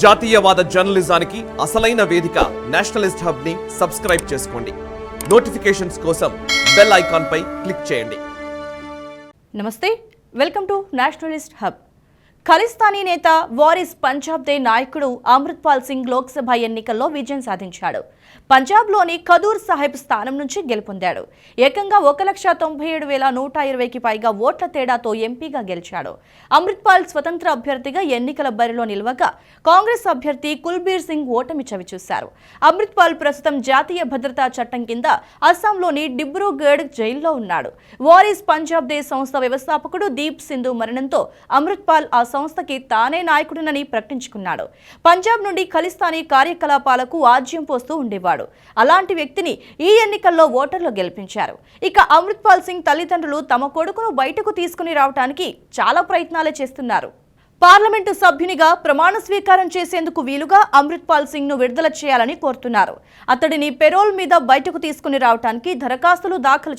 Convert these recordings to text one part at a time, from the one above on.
జాతీయవాద జర్నలిజానికి అసలైన వేదిక నేషనలిస్ట్ హబ్ ని సబ్స్క్రైబ్ చేసుకోండి. నోటిఫికేషన్స్ కోసం బెల్ ఐకాన్ పై క్లిక్ చేయండి. నమస్తే, welcome to Nationalist hub. Khalistani నేత వారిస్ పంజాబ్ దే నాయకుడు అమృత్పాల్ సింగ్ లోక్సభ ఎన్నికల్లో విజయం సాధించాడు. పంజాబ్లోని ఖదూర్ సాహిబ్ స్థానం నుంచి గెలుపొందాడు. ఏకంగా 1,97,120కి పైగా ఓట్ల తేడాతో ఎంపీగా గెలిచాడు. అమృత్పాల్ స్వతంత్ర అభ్యర్థిగా ఎన్నికల బరిలో నిలవగా కాంగ్రెస్ అభ్యర్థి కుల్బీర్ సింగ్ ఓటమి చవిచూశారు. అమృత్పాల్ ప్రస్తుతం జాతీయ భద్రతా చట్టం కింద అస్సాంలోని డిబ్రూగఢ్ జైల్లో ఉన్నాడు. వారిస్ పంజాబ్ దే సంస్థ వ్యవస్థాపకుడు దీప్ సింధు మరణంతో అమృత్పాల్ ఆ సంస్థకి తానే నాయకుడినని ప్రకటించుకున్నాడు. పంజాబ్ నుండి ఖలిస్తానీ కార్యకలాపాలకు ఆజ్యం పోస్తూ ఉండేవాడు. అలాంటి వ్యక్తిని ఈ ఎన్నికల్లో ఓటర్లు గెలిపించారు. ఇక అమృత్పాల్ సింగ్ తల్లిదండ్రులు తమ కొడుకును బయటకు తీసుకుని రావడానికి చాలా ప్రయత్నాలే చేస్తున్నారు. పార్లమెంటు సభ్యునిగా ప్రమాణ స్వీకారం చేసేందుకు వీలుగా అమృత్పాల్ సింగ్ ను విడుదల చేయాలని కోరుతున్నారు. అతడిని పెరోల్ మీద బయటకు తీసుకుని రావడానికి దరఖాస్తు దాఖలు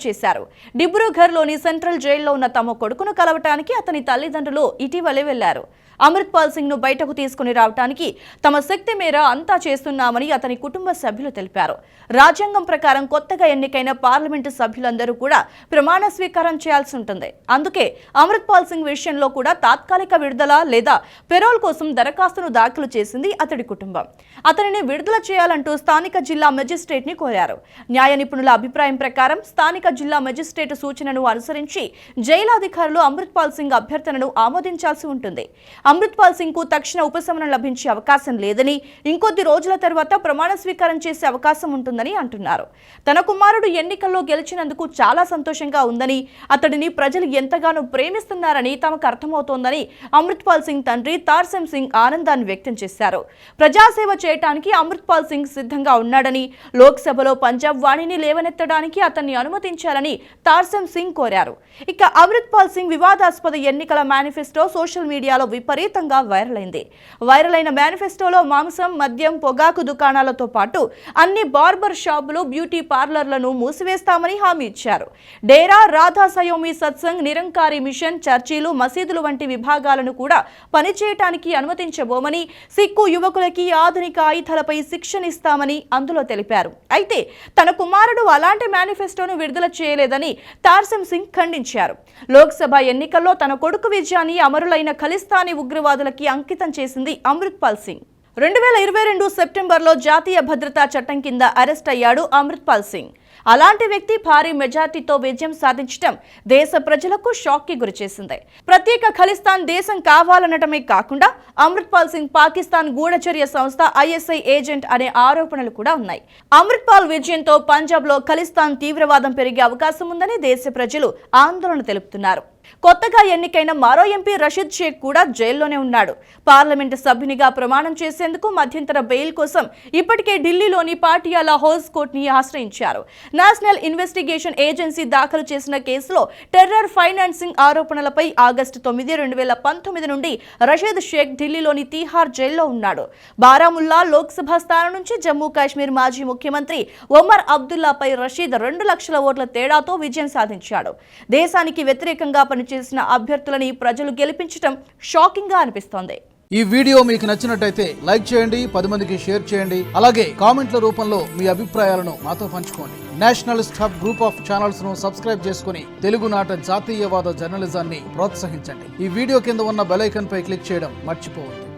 చేశారు. డిబ్రూగఢ్లోని సెంట్రల్ జైల్లో ఉన్న తమ కొడుకును కలవటానికి అతని తల్లిదండ్రులు ఇటీవలే వెళ్లారు. అమృత్పాల్ సింగ్ ను బయటకు తీసుకుని రావడానికి తమ శక్తి మేర అంతా చేస్తున్నామని అతని కుటుంబ సభ్యులు తెలిపారు. రాజ్యాంగం ప్రకారం కొత్తగా ఎన్నికైన పార్లమెంటు సభ్యులందరూ కూడా ప్రమాణ స్వీకారం చేయాల్సి ఉంటుంది. అందుకే అమృత్పాల్ సింగ్ విషయంలో కూడా తాత్కాలిక విడుదల లేదా పెరోల్ కోసం దరఖాస్తును దాఖలు చేసింది అతడి కుటుంబం. అతనిని విడుదల చేయాలంటూ స్థానిక జిల్లా మెజిస్ట్రేట్ ని కోరారు. న్యాయ నిపుణుల అభిప్రాయం ప్రకారం స్థానిక జిల్లా మెజిస్ట్రేట్ సూచనను అనుసరించి జైలు అధికారులు అమృత్పాల్ సింగ్ అభ్యర్థనను ఆమోదించాల్సి ఉంటుంది. అమృత్పాల్ సింగ్ కు తక్షణ ఉపశమనం లభించే అవకాశం లేదని, ఇంకొద్ది రోజుల తర్వాత ప్రమాణ స్వీకారం చేసే అవకాశం ఉంటుందని అంటున్నారు. తన కుమారుడు ఎన్నికల్లో గెలిచినందుకు చాలా సంతోషంగా ఉందని, అతడిని ప్రజలు ఎంతగానో ప్రేమిస్తున్నారని తమకు అర్థమవుతోందని అమృత్పాల్ సింగ్ తండ్రి తార్సెమ్ సింగ్ ఆనందాన్ని వ్యక్తం చేశారు. ప్రజాసేవ చేయడానికి అమృత్పాల్ సింగ్ సిద్ధంగా ఉన్నాడని, లోక్సభలో పంజాబ్ వాణిని లేవనెత్తడానికి అతన్ని అనుమతించాలని తార్సెమ్ సింగ్ కోరారు. ఇక అమృత్పాల్ సింగ్ వివాదాస్పద ఎన్నికల మేనిఫెస్టో సోషల్ మీడియాలో విపరీతంగా వైరల్ అయిన మేనిఫెస్టోలో మాంసం, మద్యం, పొగాకు దుకాణాలతో పాటు అన్ని బార్బర్ షాపులు, బ్యూటీ పార్లర్లను మూసివేస్తామని హామీ ఇచ్చారు. డేరా, రాధా సయోమి సత్సంగ్, నిరంకారి మిషన్, చర్చీలు, మసీదులు వంటి విభాగాలను కూడా పనిచేయటానికి అనుమతించబోమని, సిక్కు యువకులకి ఆధునిక ఆయుధాలపై శిక్షణ ఇస్తామని అందులో తెలిపారు. అయితే తన కుమారుడు అలాంటి మేనిఫెస్టోను విడుదల చేయలేదని తార్సెమ్ సింగ్ ఖండించారు. లోక్సభ ఎన్నికల్లో తన కొడుకు విజయాన్ని అమరులైన ఖలిస్తానీ ఉగ్రవాదులకి అంకితం చేసింది అమృత్పాల్ సింగ్. 2022 సెప్టెంబర్లో జాతీయ భద్రతా చట్టం కింద అరెస్ట్ అయ్యాడు అమృత్పాల్ సింగ్. అలాంటి వ్యక్తి భారీ మెజార్టీతో విజయం సాధించడం దేశ ప్రజలకు షాక్ కి గురిచేసింది. ప్రత్యేక ఖలిస్తాన్ దేశం కావాలనటమే కాకుండా అమృత్పాల్ సింగ్ పాకిస్తాన్ గూఢచర్య సంస్థ ISI ఏజెంట్ అనే ఆరోపణలు కూడా ఉన్నాయి. అమృత్పాల్ విజయంతో పంజాబ్ లో ఖలిస్తాన్ తీవ్రవాదం పెరిగే అవకాశం ఉందని దేశ ప్రజలు ఆందోళన తెలుపుతున్నారు. కొత్తగా ఎన్నికైన మరో ఎంపీ రషీద్ షేక్ కూడా జైల్లోనే ఉన్నాడు. పార్లమెంటు సభ్యునిగా ప్రమాణం చేసేందుకు మధ్యంతర బెయిల్ కోసం ఇప్పటికే ఢిల్లీలోని పాటియాలా హౌస్ కోర్టుని ఆశ్రయించారు. నేషనల్ ఇన్వెస్టిగేషన్ ఏజెన్సీ దాఖలు చేసిన కేసులో టెర్రర్ ఫైనాన్సింగ్ ఆరోపణలపై ఆగస్టు 9, 2019 నుండి రషీద్ షేక్ ఢిల్లీలోని తీహార్ జైల్లో ఉన్నాడు. బారాముల్లా లోక్సభ స్థానం నుంచి జమ్మూ కాశ్మీర్ మాజీ ముఖ్యమంత్రి ఒమర్ అబ్దుల్లాపై రషీద్ 2 లక్షల ఓట్ల తేడాతో విజయం సాధించాడు. దేశానికి వ్యతిరేకంగా పనిచేసిన అభ్యర్థులని ప్రజలు గెలిపించడం షాకింగ్ గా అనిపిస్తోంది. ఈ వీడియో మీకు నచ్చినట్టయితే లైక్ చేయండి, 10 మందికి షేర్ చేయండి. అలాగే కామెంట్ల రూపంలో మీ అభిప్రాయాలను మాతో పంచుకోండి. Nationalist hub group of channels ను సబ్స్క్రైబ్ చేసుకుని తెలుగునాట జాతీయవాద జర్నలిజాన్ని ప్రోత్సహించండి. ఈ వీడియో కింద ఉన్న బెల్ ఐకాన్ పై క్లిక్ చేయడం మర్చిపోవద్దు.